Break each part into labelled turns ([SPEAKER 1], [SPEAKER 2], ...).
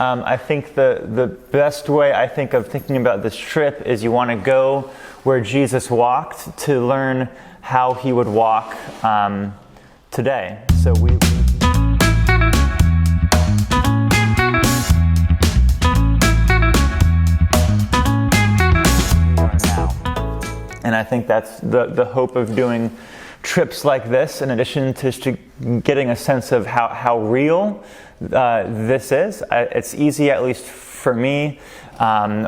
[SPEAKER 1] I think the best way I think of thinking about this trip is you want to go where Jesus walked to learn how he would walk today. So we are now. And I think that's the hope of doing trips like this, in addition to getting a sense of how real this is. It's easy, at least for me,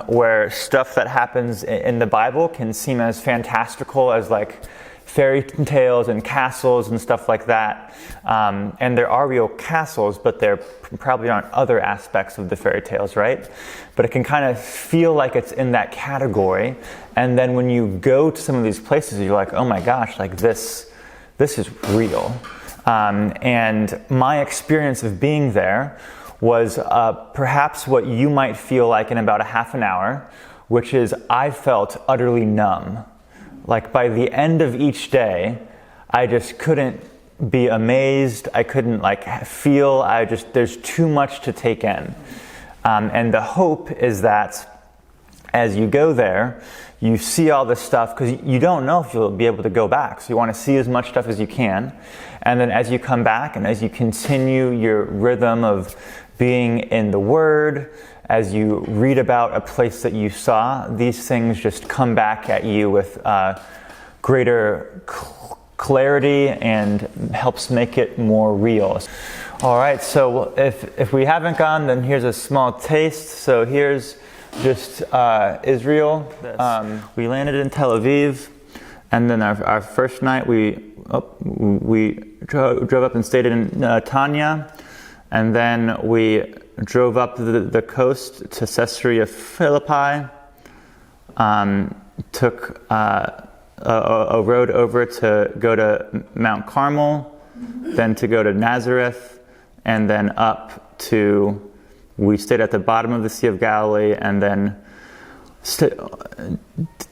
[SPEAKER 1] where stuff that happens in the Bible can seem as fantastical as like fairy tales and castles and stuff like that. And there are real castles, but there probably aren't other aspects of the fairy tales, right? But it can kind of feel like it's in that category. And then when you go to some of these places, you're like, oh my gosh, like this is real. And my experience of being there was perhaps what you might feel like in about a half an hour, which is I felt utterly numb. Like by the end of each day, I just couldn't be amazed. I couldn't feel. There's too much to take in. And the hope is that as you go there, you see all this stuff because you don't know if you'll be able to go back. So you want to see as much stuff as you can. And then as you come back and as you continue your rhythm of being in the Word, as you read about a place that you saw, these things just come back at you with greater clarity and helps make it more real. All right, so if we haven't gone, then here's a small taste. So here's just Israel. We landed in Tel Aviv, and then our first night we drove up and stayed in Tanya, and then we drove up the coast to Caesarea Philippi, took a road over to go to Mount Carmel, then to go to Nazareth, and then up to, we stayed at the bottom of the Sea of Galilee, and then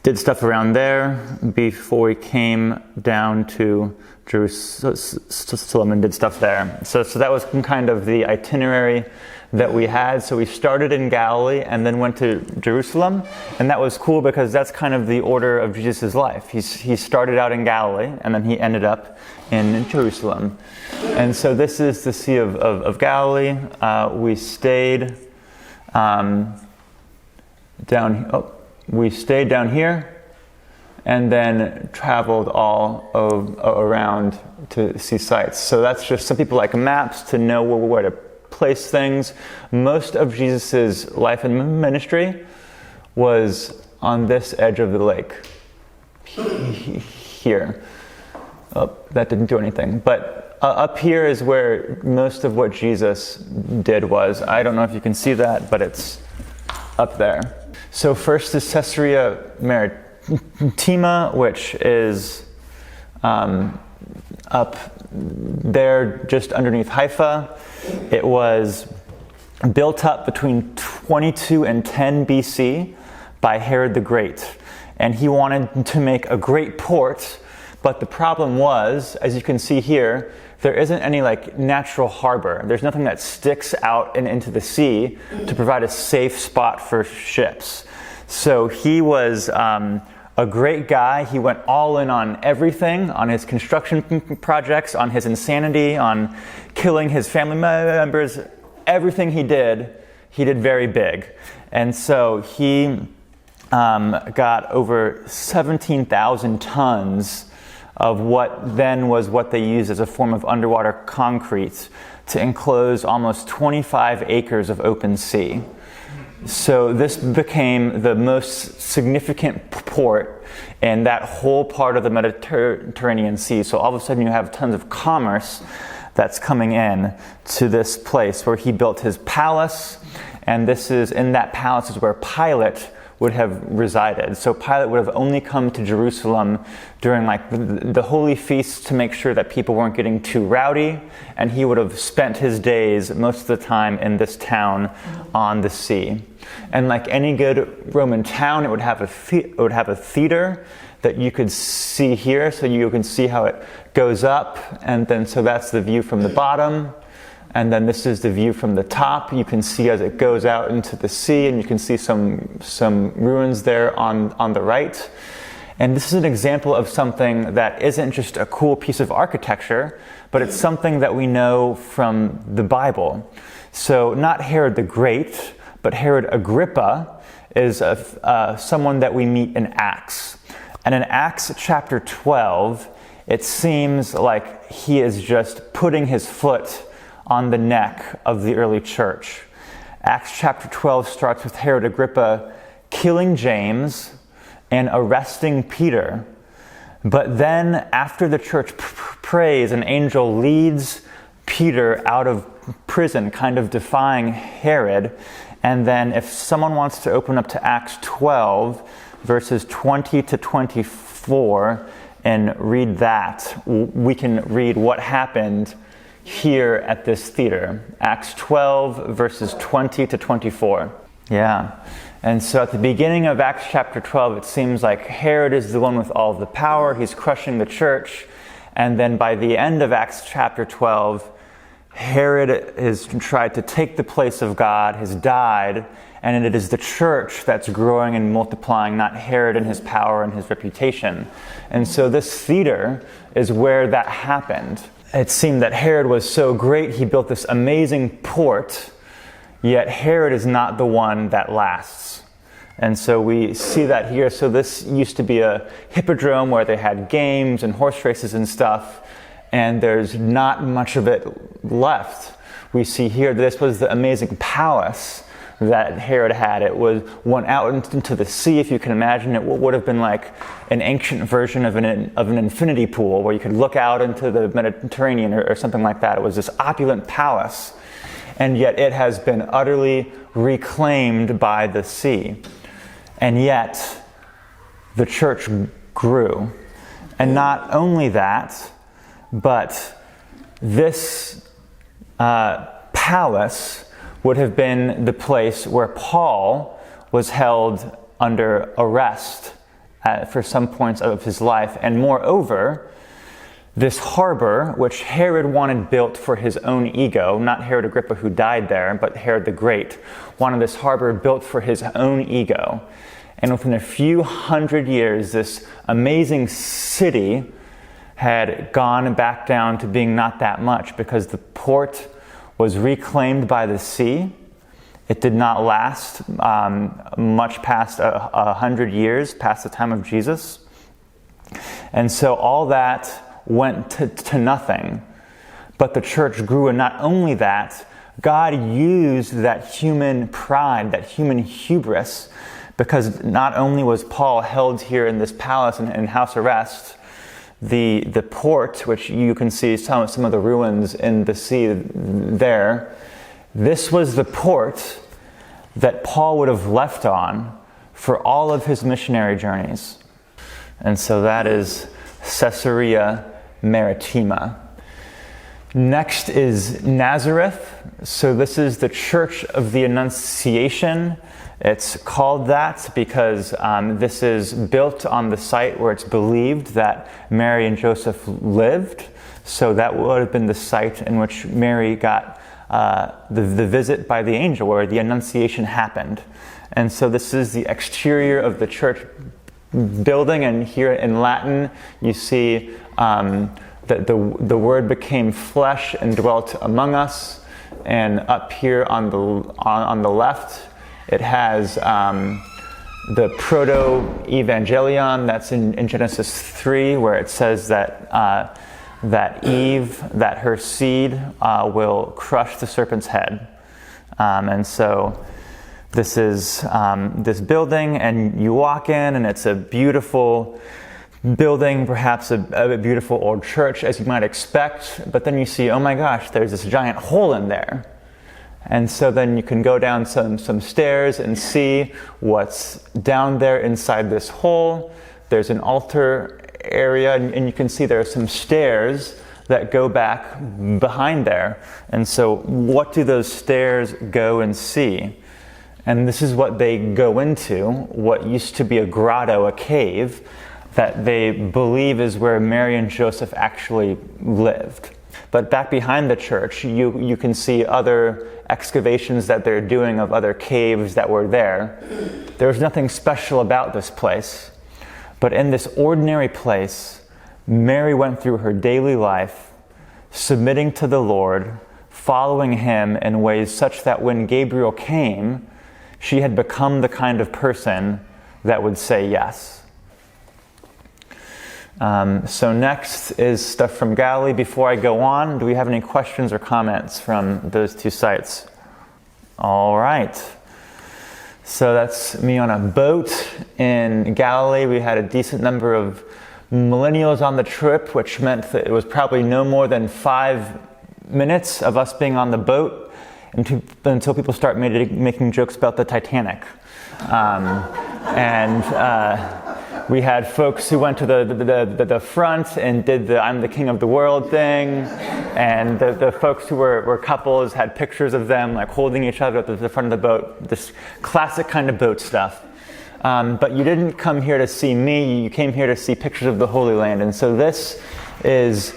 [SPEAKER 1] did stuff around there before we came down to Jerusalem and did stuff there. So that was kind of the itinerary that we had. So we started in Galilee and then went to Jerusalem, and that was cool because that's kind of the order of Jesus' life. He started out in Galilee and then he ended up in Jerusalem. And so this is the Sea of Galilee. We stayed down here and then traveled all around to see sights. So that's just some people like maps to know where to place things. Most of Jesus' life and ministry was on this edge of the lake here. Oh, that didn't do anything. But up here is where most of what Jesus did was. I don't know if you can see that, but it's up there. So first is Caesarea Maritima, which is up there just underneath Haifa. It was built up between 22 and 10 BC by Herod the Great. And he wanted to make a great port, but the problem was, as you can see here, there isn't any natural harbor. There's nothing that sticks out and into the sea to provide a safe spot for ships. So he was a great guy. He went all in on everything, on his construction projects, on his insanity, on killing his family members. Everything he did very big. And so he got over 17,000 tons of what they used as a form of underwater concrete to enclose almost 25 acres of open sea. So this became the most significant port in that whole part of the Mediterranean Sea. So all of a sudden you have tons of commerce that's coming in to this place where he built his palace, and in that palace is where Pilate would have resided. So Pilate would have only come to Jerusalem during the holy feasts to make sure that people weren't getting too rowdy, and he would have spent his days most of the time in this town on the sea. And like any good Roman town, it would have a theater that you could see here, so you can see how it goes up, and then so that's the view from the bottom. And then this is the view from the top. You can see as it goes out into the sea, and you can see some ruins there on the right. And this is an example of something that isn't just a cool piece of architecture, but it's something that we know from the Bible. So not Herod the Great, but Herod Agrippa is someone that we meet in Acts. And in Acts chapter 12, it seems like he is just putting his foot on the neck of the early church. Acts chapter 12 starts with Herod Agrippa killing James and arresting Peter. But then after the church prays, an angel leads Peter out of prison, kind of defying Herod. And then if someone wants to open up to Acts 12, verses 20 to 24, and read that, we can read what happened here at this theater. Acts 12, verses 20 to 24. Yeah. And so at the beginning of Acts chapter 12, it seems like Herod is the one with all of the power. He's crushing the church. And then by the end of Acts chapter 12, Herod has tried to take the place of God, has died, and it is the church that's growing and multiplying, not Herod and his power and his reputation. And so this theater is where that happened. It seemed that Herod was so great, he built this amazing port, yet Herod is not the one that lasts. And so we see that here. So this used to be a hippodrome where they had games and horse races and stuff, and there's not much of it left. We see here that this was the amazing palace that Herod had. It went out into the sea, if you can imagine. It would have been like an ancient version of an infinity pool where you could look out into the Mediterranean or something like that. It was this opulent palace, and yet it has been utterly reclaimed by the sea. And yet the church grew. And not only that, but this palace would have been the place where Paul was held under arrest for some points of his life. And moreover, this harbor, which Herod wanted built for his own ego, not Herod Agrippa who died there, but Herod the Great, wanted this harbor built for his own ego. And within a few hundred years, this amazing city had gone back down to being not that much, because the port was reclaimed by the sea. It did not last much past 100 years, past the time of Jesus. And so all that went to nothing. But the church grew, and not only that, God used that human pride, that human hubris, because not only was Paul held here in this palace in house arrest, the port, which you can see some of the ruins in the sea there, this was the port that Paul would have left on for all of his missionary journeys. And so that is Caesarea Maritima. Next is Nazareth. So this is the Church of the Annunciation. It's called that because this is built on the site where it's believed that Mary and Joseph lived. So that would have been the site in which Mary got the visit by the angel, where the Annunciation happened. And so this is the exterior of the church building, and here in Latin you see that the Word became flesh and dwelt among us. And up here on the left, it has the proto-evangelion that's in Genesis 3, where it says that Eve, that her seed will crush the serpent's head. And so this is this building, and you walk in, and it's a beautiful building, perhaps a beautiful old church, as you might expect. But then you see, oh my gosh, there's this giant hole in there. And so then you can go down some stairs and see what's down there inside this hole. There's an altar area, and you can see there are some stairs that go back behind there. And so what do those stairs go and see? And this is what they go into, what used to be a grotto, a cave, that they believe is where Mary and Joseph actually lived. But back behind the church, you can see other excavations that they're doing of other caves that were there. There's nothing special about this place. But in this ordinary place, Mary went through her daily life, submitting to the Lord, following him in ways such that when Gabriel came, she had become the kind of person that would say yes. So next is stuff from Galilee. Before I go on, do we have any questions or comments from those two sites? All right. So that's me on a boat in Galilee. We had a decent number of millennials on the trip, which meant that it was probably no more than 5 minutes of us being on the boat until people start making jokes about the Titanic. We had folks who went to the front and did the "I'm the king of the world" thing, and the folks who were couples had pictures of them like holding each other at the front of the boat. This classic kind of boat stuff. But you didn't come here to see me, you came here to see pictures of the Holy Land. And so this is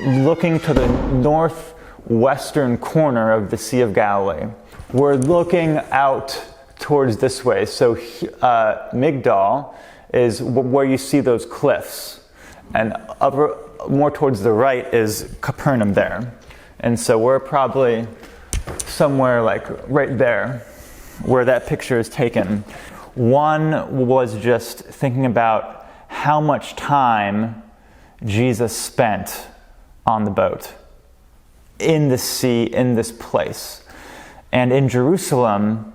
[SPEAKER 1] looking to the northwestern corner of the Sea of Galilee. We're looking out towards this way. So Migdal is where you see those cliffs. And more towards the right is Capernaum there. And so we're probably somewhere like right there where that picture is taken. One was just thinking about how much time Jesus spent on the boat, in the sea, in this place. And in Jerusalem,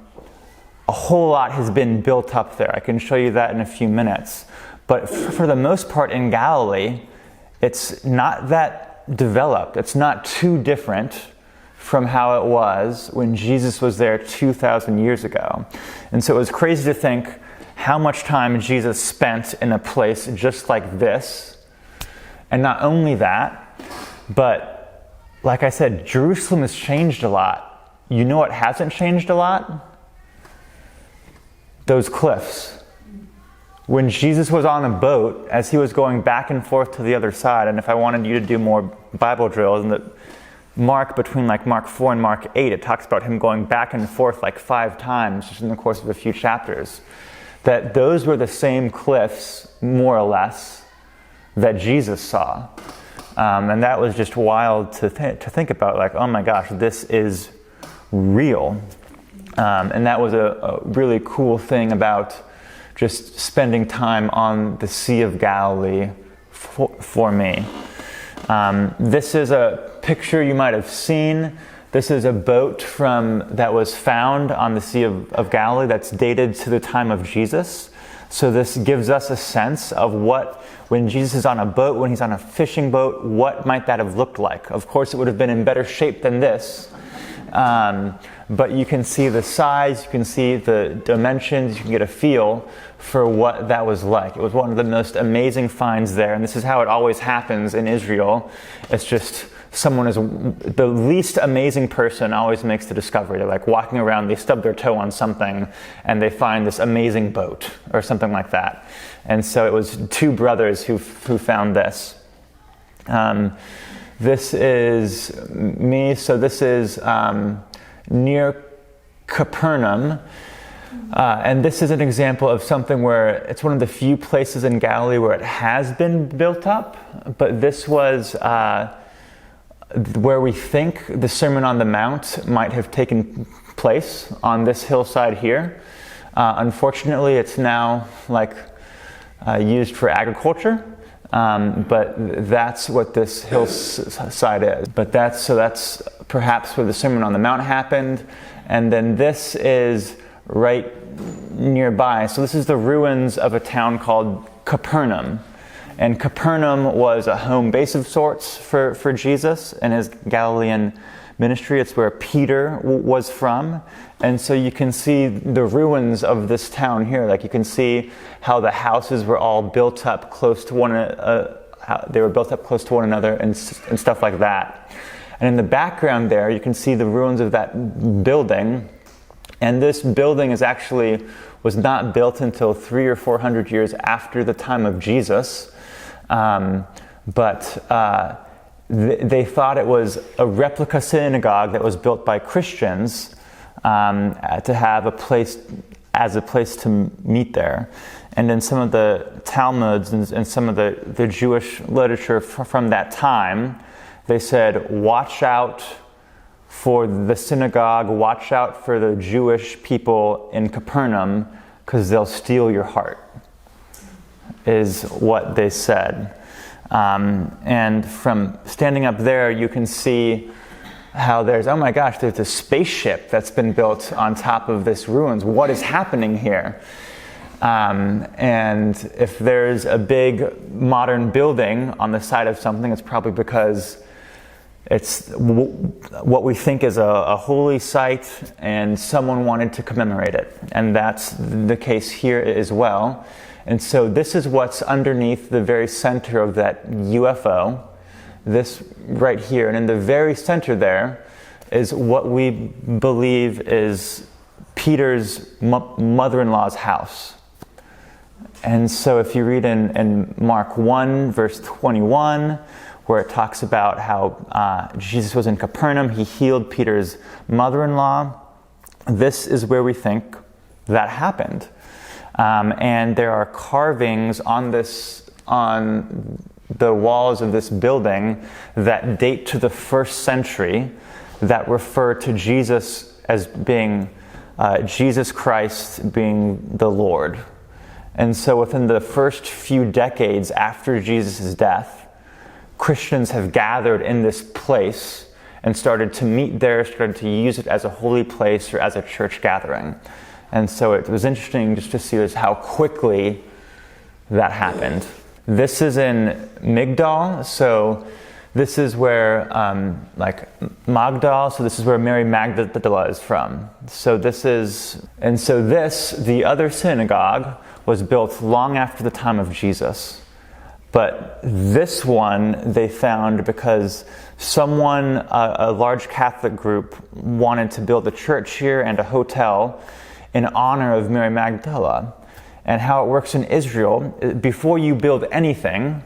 [SPEAKER 1] a whole lot has been built up there. I can show you that in a few minutes. But for the most part in Galilee, it's not that developed. It's not too different from how it was when Jesus was there 2,000 years ago. And so it was crazy to think how much time Jesus spent in a place just like this. And not only that, but like I said, Jerusalem has changed a lot. You know what hasn't changed a lot? Those cliffs. When Jesus was on a boat, as he was going back and forth to the other side, and if I wanted you to do more Bible drills, and between like Mark 4 and Mark 8, it talks about him going back and forth like 5 times just in the course of a few chapters. That those were the same cliffs, more or less, that Jesus saw. And that was just wild to think about, like, oh my gosh, this is real. And that was a really cool thing about just spending time on the Sea of Galilee for me. This is a picture you might have seen. This is a boat that was found on the Sea of Galilee that's dated to the time of Jesus. So this gives us a sense of when Jesus is on a boat, when he's on a fishing boat, what might that have looked like? Of course, it would have been in better shape than this. But you can see the size, you can see the dimensions, you can get a feel for what that was like. It was one of the most amazing finds there, and this is how it always happens in Israel. It's just the least amazing person always makes the discovery. They're like walking around, they stub their toe on something, and they find this amazing boat, or something like that. And so it was 2 brothers who found this. This is me, so this is near Capernaum. And this is an example of something where it's one of the few places in Galilee where it has been built up, but this was where we think the Sermon on the Mount might have taken place, on this hillside here. Unfortunately, it's now used for agriculture. But that's what this hillside is. But that's perhaps where the Sermon on the Mount happened. And then this is right nearby. So this is the ruins of a town called Capernaum. And Capernaum was a home base of sorts for Jesus and his Galilean ministry. It's where Peter was from. And so you can see the ruins of this town here. Like, you can see how the houses were all built up close to one another and stuff like that. And in the background there, you can see the ruins of that building. And this building was not built until 300 or 400 years after the time of Jesus. But they thought it was a replica synagogue that was built by Christians to have a place to meet there. And in some of the Talmuds and some of the Jewish literature from that time, they said, watch out for the synagogue, watch out for the Jewish people in Capernaum, because they'll steal your heart, is what they said. And from standing up there, you can see how there's a spaceship that's been built on top of this ruins. What is happening here? And if there's a big modern building on the side of something, it's probably because it's what we think is a holy site, and someone wanted to commemorate it. And that's the case here as well. And so this is what's underneath the very center of that UFO, this right here. And in the very center there is what we believe is Peter's mother-in-law's house. And so if you read in Mark 1, verse 21, where it talks about how Jesus was in Capernaum, he healed Peter's mother-in-law, this is where we think that happened. And there are carvings on the walls of this building that date to the 1st century that refer to Jesus as being Jesus Christ being the Lord. And so within the first few decades after Jesus' death, Christians have gathered in this place and started to meet there, started to use it as a holy place or as a church gathering. And so it was interesting just to see how quickly that happened. This is in Migdal, so this is where, Magdal, so this is where Mary Magdala is from. The other synagogue, was built long after the time of Jesus. But this one they found because someone, a large Catholic group, wanted to build a church here and a hotel in honor of Mary Magdala. And how it works in Israel, before you build anything,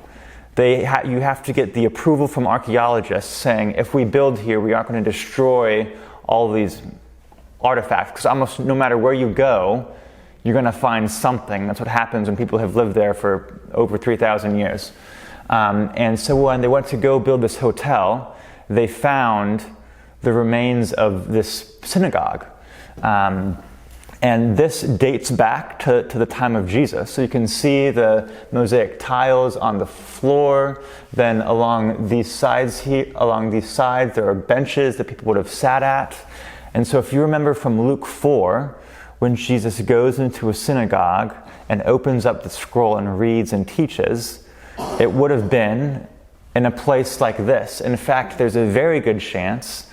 [SPEAKER 1] you have to get the approval from archaeologists saying, if we build here, we aren't going to destroy all these artifacts. Because almost no matter where you go, you're going to find something. That's what happens when people have lived there for over 3,000 years. And so when they went to go build this hotel, they found the remains of this synagogue. And this dates back to the time of Jesus. So you can see the mosaic tiles on the floor. Then along these sides there are benches that people would have sat at. And so if you remember from Luke 4, when Jesus goes into a synagogue and opens up the scroll and reads and teaches, it would have been in a place like this. In fact, there's a very good chance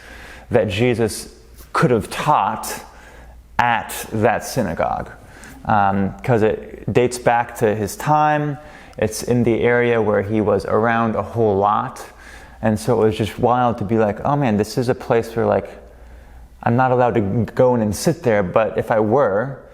[SPEAKER 1] that Jesus could have taught at that synagogue, because it dates back to his time. It's in the area where he was around a whole lot. And so it was just wild to be like, oh man, this is a place where I'm not allowed to go in and sit there, but if I were,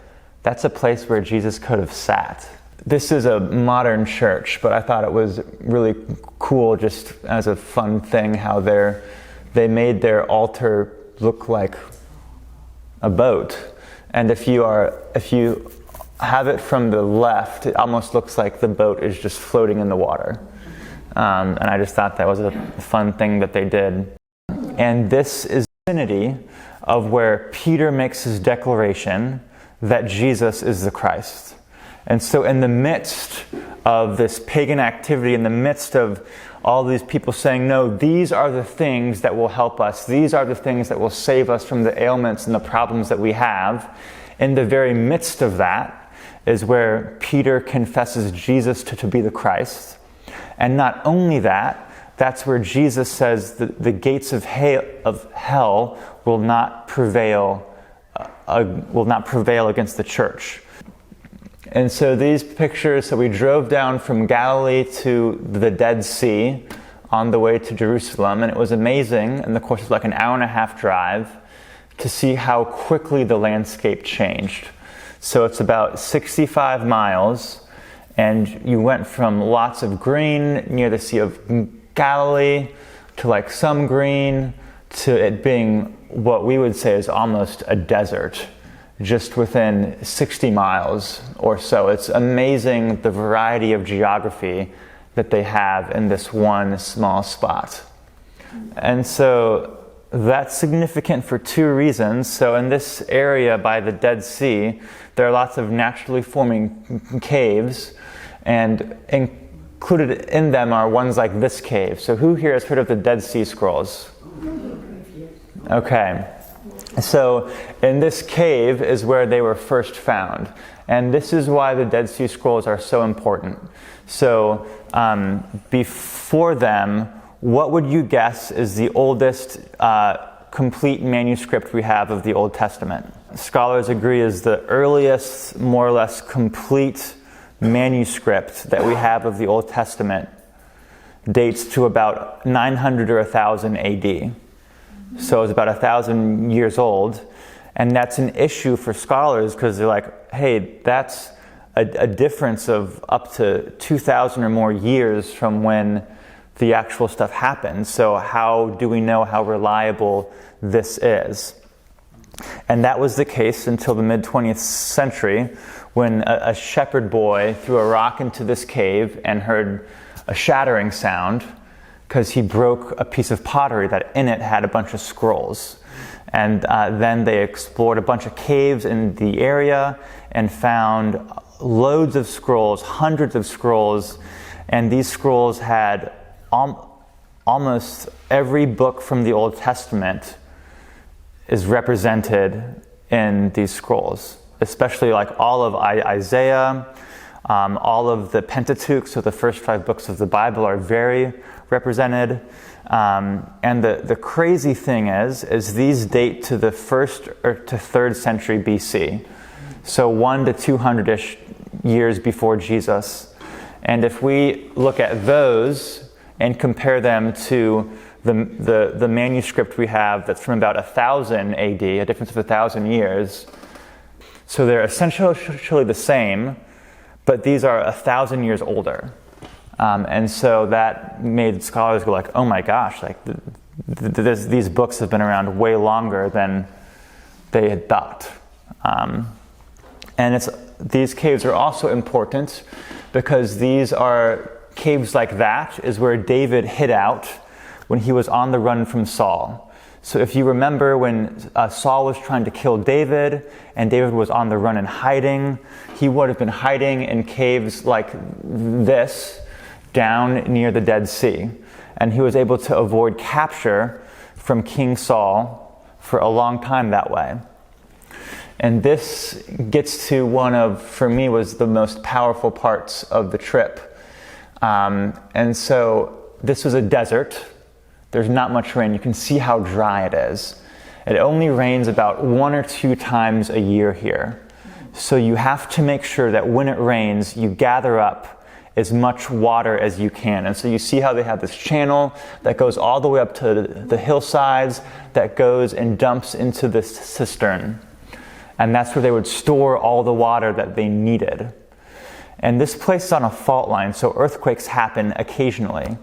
[SPEAKER 1] that's a place where Jesus could have sat. This is a modern church, but I thought it was really cool just as a fun thing how they made their altar look like a boat. And if you have it from the left, it almost looks like the boat is just floating in the water. And I just thought that was a fun thing that they did. And this is the vicinity of where Peter makes his declaration that Jesus is the Christ. And so in the midst of this pagan activity, in the midst of all these people saying, no, these are the things that will help us, these are the things that will save us from the ailments and the problems that we have, in the very midst of that is where Peter confesses Jesus to be the Christ. And not only that, that's where Jesus says that the gates of hell will not prevail against the church. And so these pictures, so we drove down from Galilee to the Dead Sea on the way to Jerusalem, and it was amazing in the course of an hour-and-a-half drive to see how quickly the landscape changed. So it's about 65 miles, and you went from lots of green near the Sea of Galilee to like some green to it being what we would say is almost a desert, just within 60 miles or so. It's amazing the variety of geography that they have in this one small spot. And so that's significant for two reasons. So in this area by the Dead Sea, there are lots of naturally forming caves, and included in them are ones like this cave. So who here has heard of the Dead Sea Scrolls? Okay. So in this cave is where they were first found. And this is why the Dead Sea Scrolls are so important. So before them, what would you guess is the oldest complete manuscript we have of the Old Testament? Scholars agree is the earliest, more or less complete manuscript that we have of the Old Testament dates to about 900 or 1000 AD. So it's about 1,000 years old. And that's an issue for scholars because they're like, hey, that's a difference of up to 2,000 or more years from when the actual stuff happened. So how do we know how reliable this is? And that was the case until the mid-20th century when a shepherd boy threw a rock into this cave and heard a shattering sound because he broke a piece of pottery that in it had a bunch of scrolls. And then they explored a bunch of caves in the area and found loads of scrolls, hundreds of scrolls, and these scrolls had almost every book from the Old Testament is represented in these scrolls, especially like all of Isaiah, all of the Pentateuch, so the first 5 books of the Bible are very represented. And the crazy thing is these date to the 1st or to 3rd century BC, so 100 to 200-ish years before Jesus. And if we look at those and compare them to the manuscript we have that's from about 1000 AD, a difference of 1,000 years, so they're essentially the same, but these are 1,000 years older. And so that made scholars go like, oh my gosh, like these books have been around way longer than they had thought. And these caves are also important because these are caves like that is where David hid out when he was on the run from Saul. So if you remember when Saul was trying to kill David and David was on the run and hiding, he would have been hiding in caves like this down near the Dead Sea. And he was able to avoid capture from King Saul for a long time that way. And this gets to one of, for me, was the most powerful parts of the trip. And so this was a desert. There's not much rain. You can see how dry it is. It only rains about 1 or 2 times a year here. So you have to make sure that when it rains, you gather up as much water as you can. And so you see how they have this channel that goes all the way up to the hillsides that goes and dumps into this cistern. And that's where they would store all the water that they needed. And this place is on a fault line, so earthquakes happen occasionally.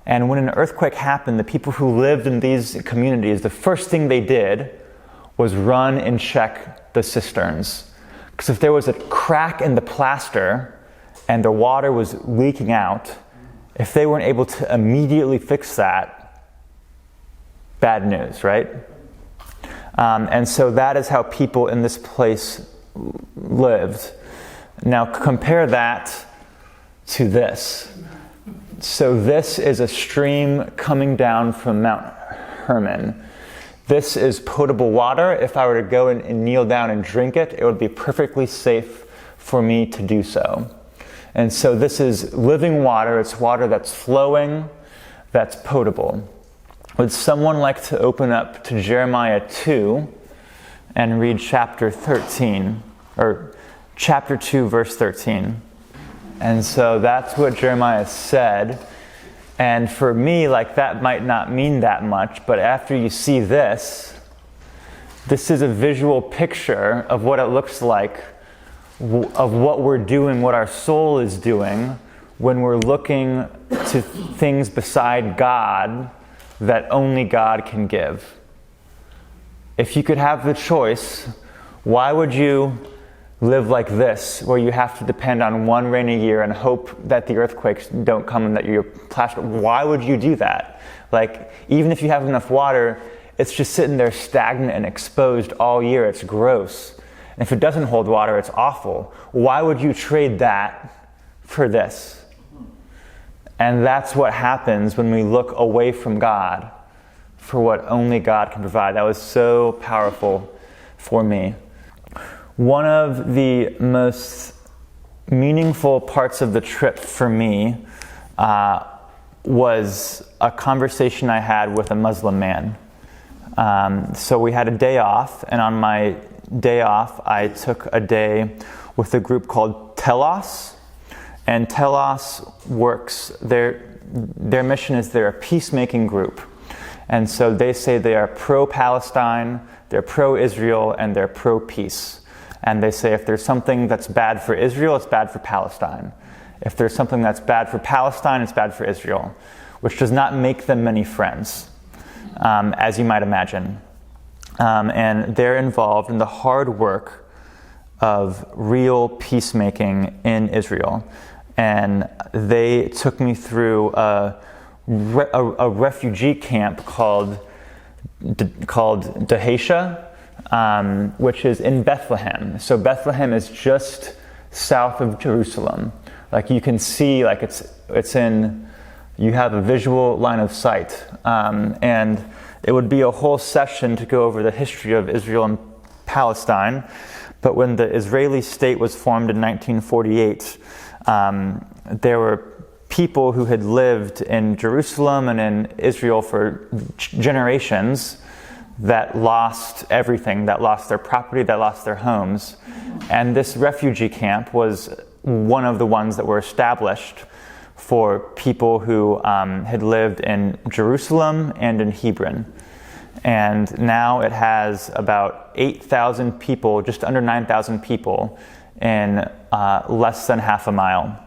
[SPEAKER 1] And when an earthquake happened, the people who lived in these communities, the first thing they did was run and check the cisterns. Because if there was a crack in the plaster and the water was leaking out, if they weren't able to immediately fix that, bad news, right? And so that is how people in this place lived. Now compare that to this. So this is a stream coming down from Mount Hermon. This is potable water. If I were to go and kneel down and drink it, it would be perfectly safe for me to do so. And so this is living water. It's water that's flowing, that's potable. Would someone like to open up to Jeremiah 2 and read chapter 13, or chapter 2, verse 13? And so that's what Jeremiah said. And for me, like, that might not mean that much, but after you see this is a visual picture of what it looks like, of what we're doing, what our soul is doing when we're looking to things beside God that only God can give. If you could have the choice, why would you live like this, where you have to depend on one rain a year and hope that the earthquakes don't come and that you're plastered? Why would you do that? Like, even if you have enough water, it's just sitting there stagnant and exposed all year. It's gross. And if it doesn't hold water, it's awful. Why would you trade that for this? And that's what happens when we look away from God for what only God can provide. That was so powerful for me. One of the most meaningful parts of the trip for me was a conversation I had with a Muslim man. So we had a day off, and on my day off, I took a day with a group called Telos. And Telos works, their mission is they're a peacemaking group. And so they say they are pro-Palestine, they're pro-Israel, and they're pro-peace. And they say if there's something that's bad for Israel, it's bad for Palestine. If there's something that's bad for Palestine, it's bad for Israel, which does not make them many friends, as you might imagine. And they're involved in the hard work of real peacemaking in Israel. And they took me through a refugee camp called Dahesha, which is in Bethlehem. So Bethlehem is just south of Jerusalem. Like you can see, like it's in, you have a visual line of sight. And it would be a whole session to go over the history of Israel and Palestine. But when the Israeli state was formed in 1948, there were people who had lived in Jerusalem and in Israel for generations that lost everything, that lost their property, that lost their homes. And this refugee camp was one of the ones that were established for people who had lived in Jerusalem and in Hebron. And now it has about 8,000 people, just under 9,000 people in less than half a mile.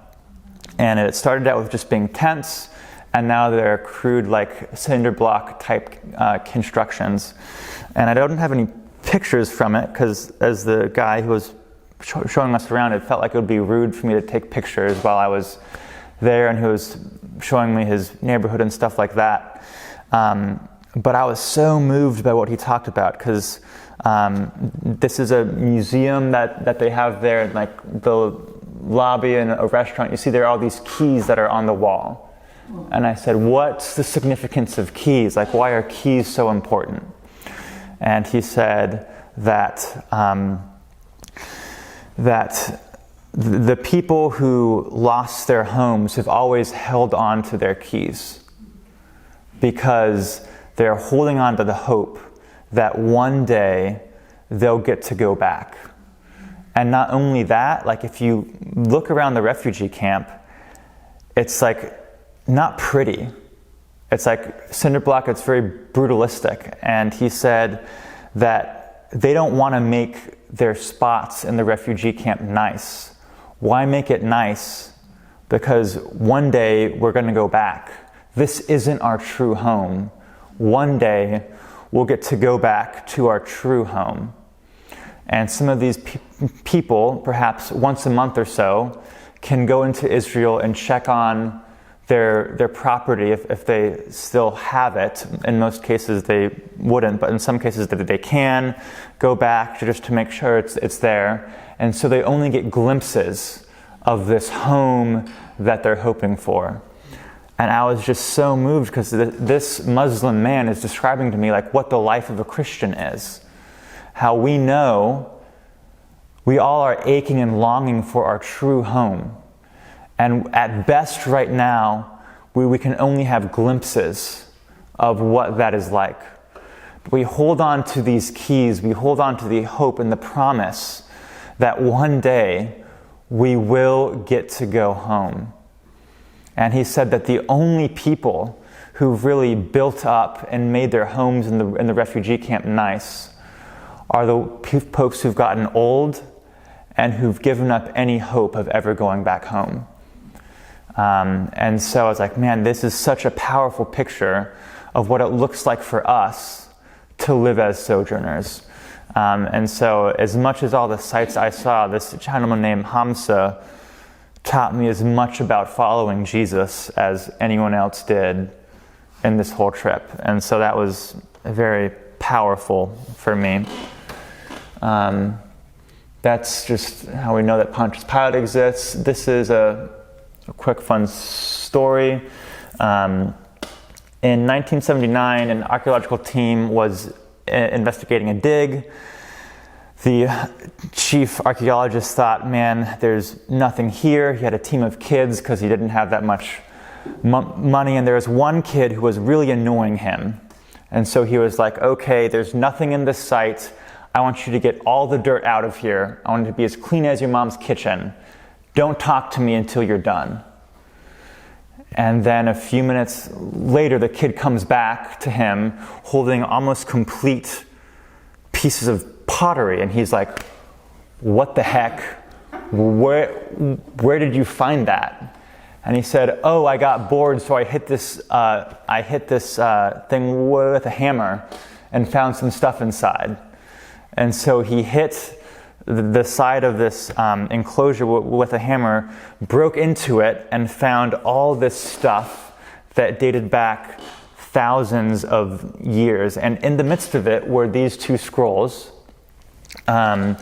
[SPEAKER 1] And it started out with just being tents, and now they're crude, like cinder block type constructions. And I don't have any pictures from it because, as the guy who was showing us around, it felt like it would be rude for me to take pictures while I was there, and he was showing me his neighborhood and stuff like that. But I was so moved by what he talked about because this is a museum that they have there, like the lobby in a restaurant. You see there are all these keys that are on the wall. And I said, what's the significance of keys? Like, why are keys so important? And he said that the people who lost their homes have always held on to their keys because they're holding on to the hope that one day they'll get to go back. And not only that, like if you look around the refugee camp, it's like not pretty. It's like cinder block, it's very brutalistic. And he said that they don't want to make their spots in the refugee camp nice. Why make it nice? Because one day we're going to go back. This isn't our true home. One day we'll get to go back to our true home. And some of these people, perhaps once a month or so, can go into Israel and check on their property if they still have it. In most cases they wouldn't, but in some cases they can go back just to make sure it's there. And so they only get glimpses of this home that they're hoping for. And I was just so moved because this Muslim man is describing to me like what the life of a Christian is. How we know we all are aching and longing for our true home. And at best right now, we can only have glimpses of what that is like. But we hold on to these keys, we hold on to the hope and the promise that one day we will get to go home. And he said that the only people who've really built up and made their homes in the refugee camp nice are the folks who've gotten old and who've given up any hope of ever going back home. And so I was like, man, this is such a powerful picture of what it looks like for us to live as sojourners. And so as much as all the sights I saw, this gentleman named Hamza taught me as much about following Jesus as anyone else did in this whole trip. And so that was very powerful for me. That's just how we know that Pontius Pilate exists. This is a quick fun story. In 1979, an archaeological team was investigating a dig. The chief archaeologist thought, man, there's nothing here. He had a team of kids because he didn't have that much money, and there was one kid who was really annoying him. And so he was like, okay, there's nothing in this site. I want you to get all the dirt out of here. I want it to be as clean as your mom's kitchen. Don't talk to me until you're done. And then a few minutes later, the kid comes back to him holding almost complete pieces of pottery. And he's like, what the heck? Where did you find that? And he said, oh, I got bored, so I hit this thing with a hammer and found some stuff inside. And so he hit the side of this enclosure with a hammer, broke into it, and found all this stuff that dated back thousands of years. And in the midst of it were these two scrolls. What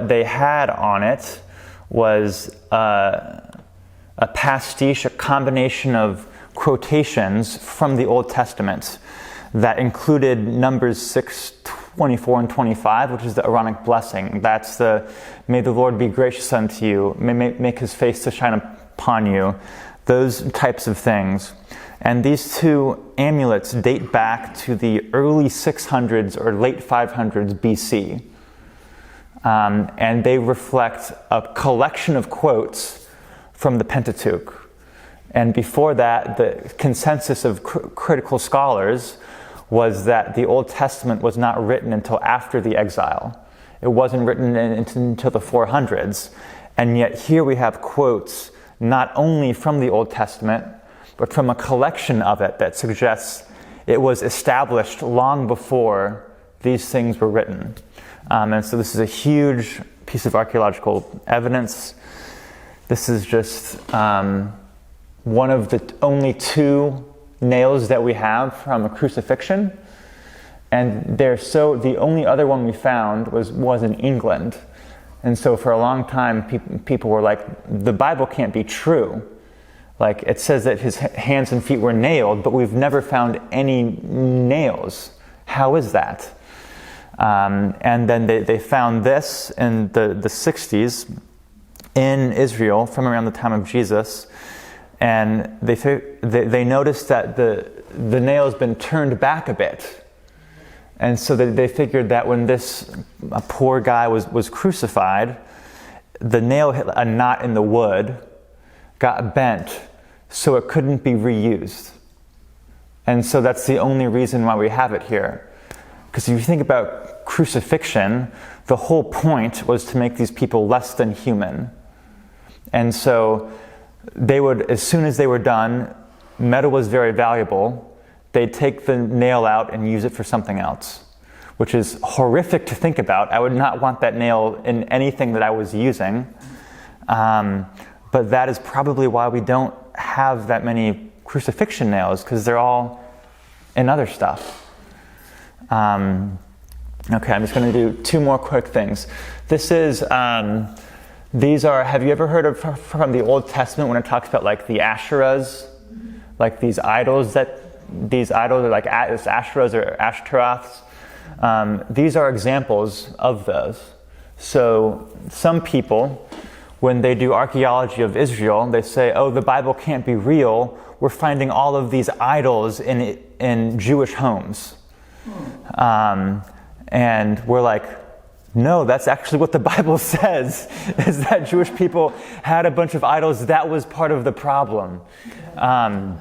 [SPEAKER 1] they had on it was a pastiche, a combination of quotations from the Old Testament that included Numbers 6, 24 and 25, which is the Aaronic blessing. That's the, may the Lord be gracious unto you, may make his face to shine upon you, those types of things. And these two amulets date back to the early 600s or late 500s BC. And they reflect a collection of quotes from the Pentateuch. And before that, the consensus of critical scholars was that the Old Testament was not written until after the exile. It wasn't written until the 400s. And yet here we have quotes not only from the Old Testament, but from a collection of it that suggests it was established long before these things were written. And so this is a huge piece of archaeological evidence. This is just one of the only two nails that we have from a crucifixion. And the only other one we found was in England. And so for a long time, people were like, the Bible can't be true. Like, it says that his hands and feet were nailed, but we've never found any nails. How is that? And then they found this in the 60s in Israel from around the time of Jesus. And they noticed that the nail has been turned back a bit. And so they figured that when a poor guy was crucified, the nail hit a knot in the wood, got bent, so it couldn't be reused. And so that's the only reason why we have it here. Because if you think about crucifixion, the whole point was to make these people less than human. And so they would, as soon as they were done, metal was very valuable, they'd take the nail out and use it for something else, which is horrific to think about. I would not want that nail in anything that I was using. But that is probably why we don't have that many crucifixion nails, because they're all in other stuff. Okay, I'm just going to do two more quick things. This is, these are, have you ever heard of from the Old Testament when it talks about like the Asherahs? Like these idols are like Asherahs or Ashtaroths. These are examples of those. So some people, when they do archaeology of Israel, they say, oh, the Bible can't be real. We're finding all of these idols in Jewish homes. And we're like, no, that's actually what the Bible says, is that Jewish people had a bunch of idols. That was part of the problem. And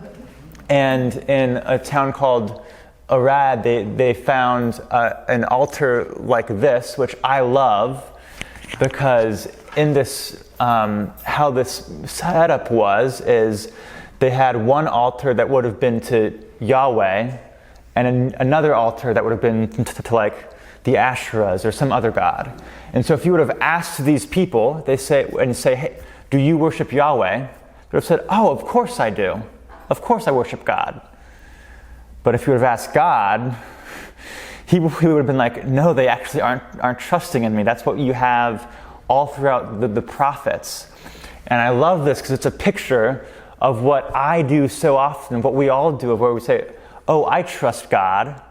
[SPEAKER 1] in a town called Arad, they found an altar like this, which I love, because in this, how this setup is they had one altar that would have been to Yahweh, and another altar that would have been to like the Asherahs or some other god. And so if you would have asked these people, hey, do you worship Yahweh? They would have said, oh, of course I do. Of course I worship God. But if you would have asked God, he would have been like, no, they actually aren't trusting in me. That's what you have all throughout the prophets. And I love this because it's a picture of what I do so often, what we all do, of where we say, oh, I trust God.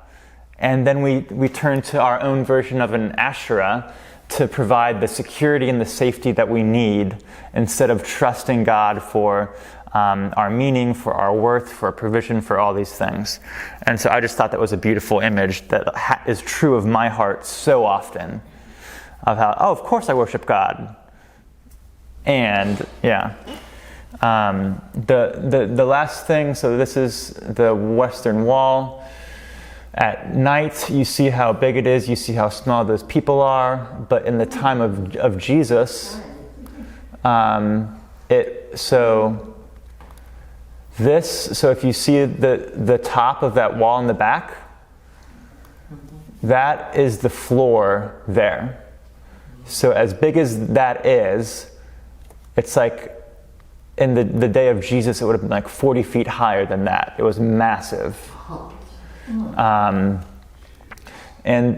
[SPEAKER 1] And then we turn to our own version of an Asherah to provide the security and the safety that we need, instead of trusting God for our meaning, for our worth, for our provision, for all these things. And so I just thought that was a beautiful image that is true of my heart so often, of how, oh, of course I worship God. And yeah. The last thing, so this is the Western Wall. At night, you see how big it is, you see how small those people are, but in the time of Jesus, so if you see the top of that wall in the back, that is the floor there. So as big as that is, it's like in the day of Jesus, it would have been like 40 feet higher than that. It was massive. And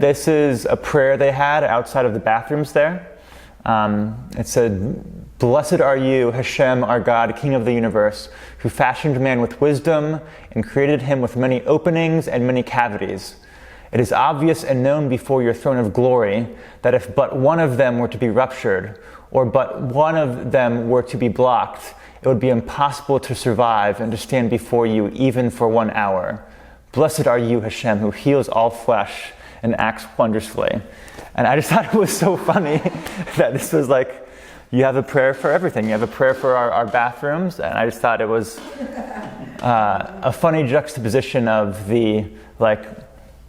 [SPEAKER 1] this is a prayer they had outside of the bathrooms there. It said, "Blessed are you, Hashem, our God, King of the universe, who fashioned man with wisdom and created him with many openings and many cavities. It is obvious and known before your throne of glory that if but one of them were to be ruptured, or but one of them were to be blocked, it would be impossible to survive and to stand before you even for 1 hour. Blessed are you, Hashem, who heals all flesh and acts wondrously." And I just thought it was so funny that this was like, you have a prayer for everything. You have a prayer for our bathrooms, and I just thought it was a funny juxtaposition of the like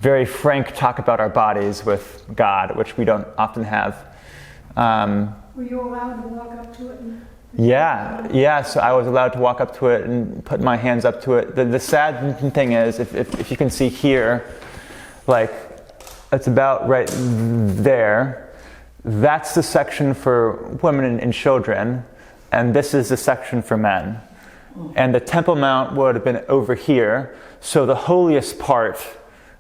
[SPEAKER 1] very frank talk about our bodies with God, which we don't often have.
[SPEAKER 2] Were you allowed to walk up to it?
[SPEAKER 1] Yeah. So I was allowed to walk up to it and put my hands up to it. The sad thing is, if you can see here, like it's about right there. That's the section for women and children, and this is the section for men. And the Temple Mount would have been over here, so the holiest part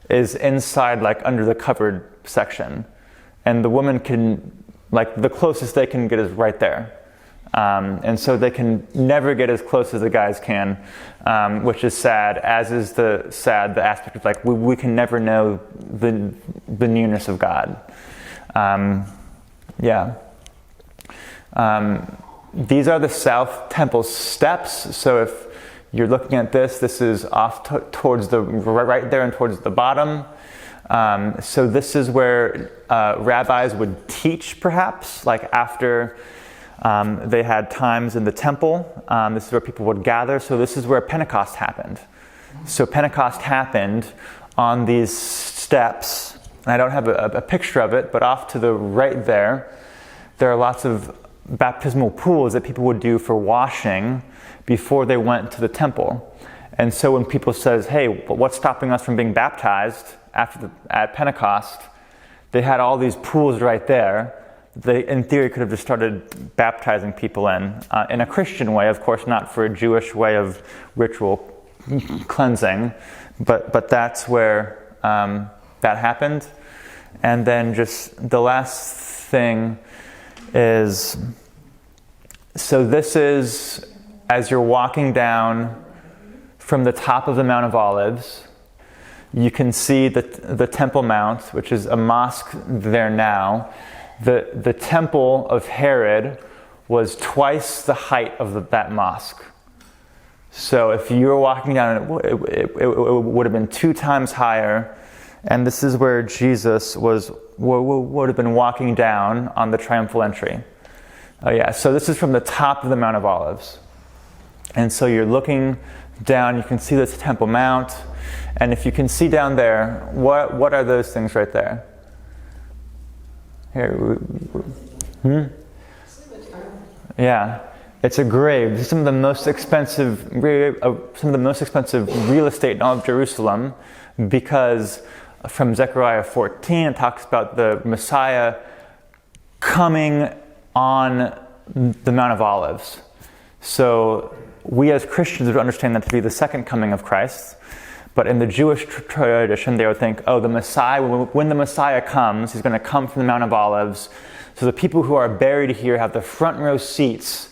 [SPEAKER 1] is inside, like under the covered section. And the woman can, like the closest they can get is right there. And so they can never get as close as the guys can, which is sad, as is the aspect of like, we can never know the nearness of God. These are the South Temple steps. So if you're looking at this is off towards the right there and towards the bottom. So this is where rabbis would teach, perhaps, like after they had times in the temple. This is where people would gather. So this is where Pentecost happened. So Pentecost happened on these steps. And I don't have a picture of it, but off to the right there are lots of baptismal pools that people would do for washing before they went to the temple. And so when people says, hey, what's stopping us from being baptized at Pentecost? They had all these pools right there. They, in theory, could have just started baptizing people in a Christian way, of course, not for a Jewish way of ritual cleansing, but that's where that happened. And then just the last thing is, so this is as you're walking down from the top of the Mount of Olives. You can see the Temple Mount, which is a mosque there now. The temple of Herod was twice the height of that mosque. So if you were walking down, it would have been 2 times higher. And this is where Jesus would have been walking down on the triumphal entry. So this is from the top of the Mount of Olives. And so you're looking down, you can see this Temple Mount. And if you can see down there, what are those things right there? Here, Yeah. It's a grave. Some of the most expensive real estate in all of Jerusalem, because from Zechariah 14, it talks about the Messiah coming on the Mount of Olives. So we as Christians would understand that to be the second coming of Christ. But in the Jewish tradition, they would think, oh, the Messiah, when the Messiah comes, he's going to come from the Mount of Olives. So the people who are buried here have the front row seats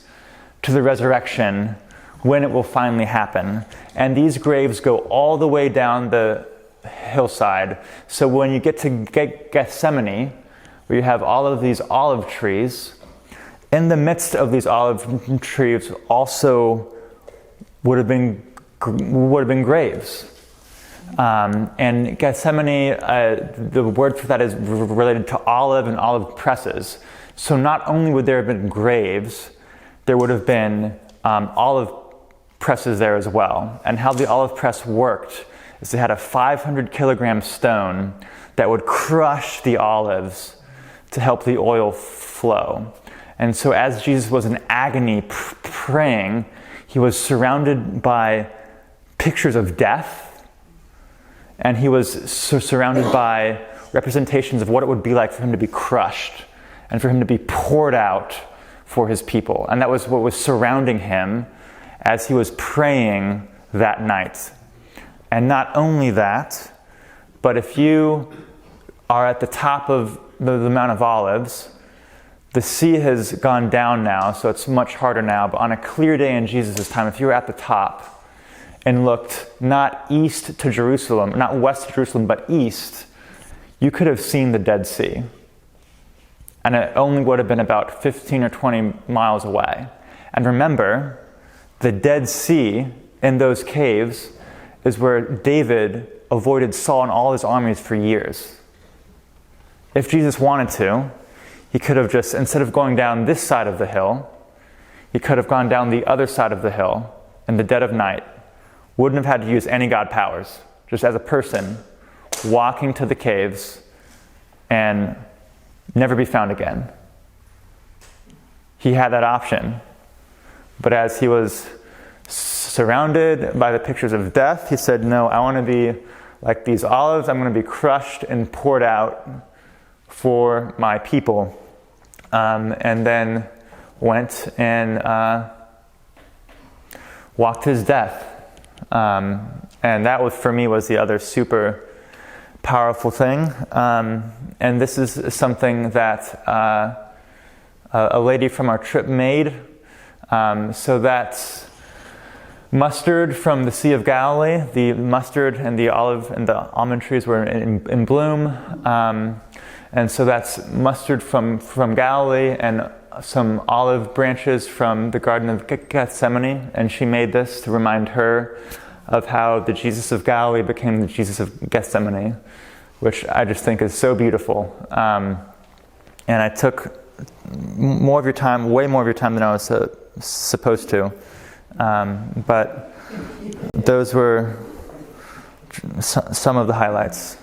[SPEAKER 1] to the resurrection when it will finally happen. And these graves go all the way down the hillside. So when you get to Gethsemane, where you have all of these olive trees, in the midst of these olive trees also would have been graves. And Gethsemane, the word for that is related to olive and olive presses. So not only would there have been graves, there would have been olive presses there as well. And how the olive press worked is they had a 500 kilogram stone that would crush the olives to help the oil flow. And so as Jesus was in agony praying, he was surrounded by pictures of death, and he was surrounded by representations of what it would be like for him to be crushed and for him to be poured out for his people. And that was what was surrounding him as he was praying that night. And not only that, but if you are at the top of the Mount of Olives, the sea has gone down now, so it's much harder now. But on a clear day in Jesus' time, if you were at the top and looked not east to Jerusalem, not west to Jerusalem, but east, you could have seen the Dead Sea. And it only would have been about 15 or 20 miles away. And remember, the Dead Sea in those caves is where David avoided Saul and all his armies for years. If Jesus wanted to, he could have just, instead of going down this side of the hill, he could have gone down the other side of the hill in the dead of night. Wouldn't have had to use any God powers. Just as a person walking to the caves and never be found again. He had that option. But as he was surrounded by the pictures of death, he said, no, I want to be like these olives. I'm going to be crushed and poured out for my people. And then went and walked his death. And that was, for me, was the other super powerful thing. And this is something that a lady from our trip made. So that's mustard from the Sea of Galilee. The mustard and the olive and the almond trees were in bloom. And so that's mustard from Galilee and some olive branches from the Garden of Gethsemane. And she made this to remind her of how the Jesus of Galilee became the Jesus of Gethsemane, which I just think is so beautiful. And I took more of your time, way more of your time than I was supposed to. But those were some of the highlights.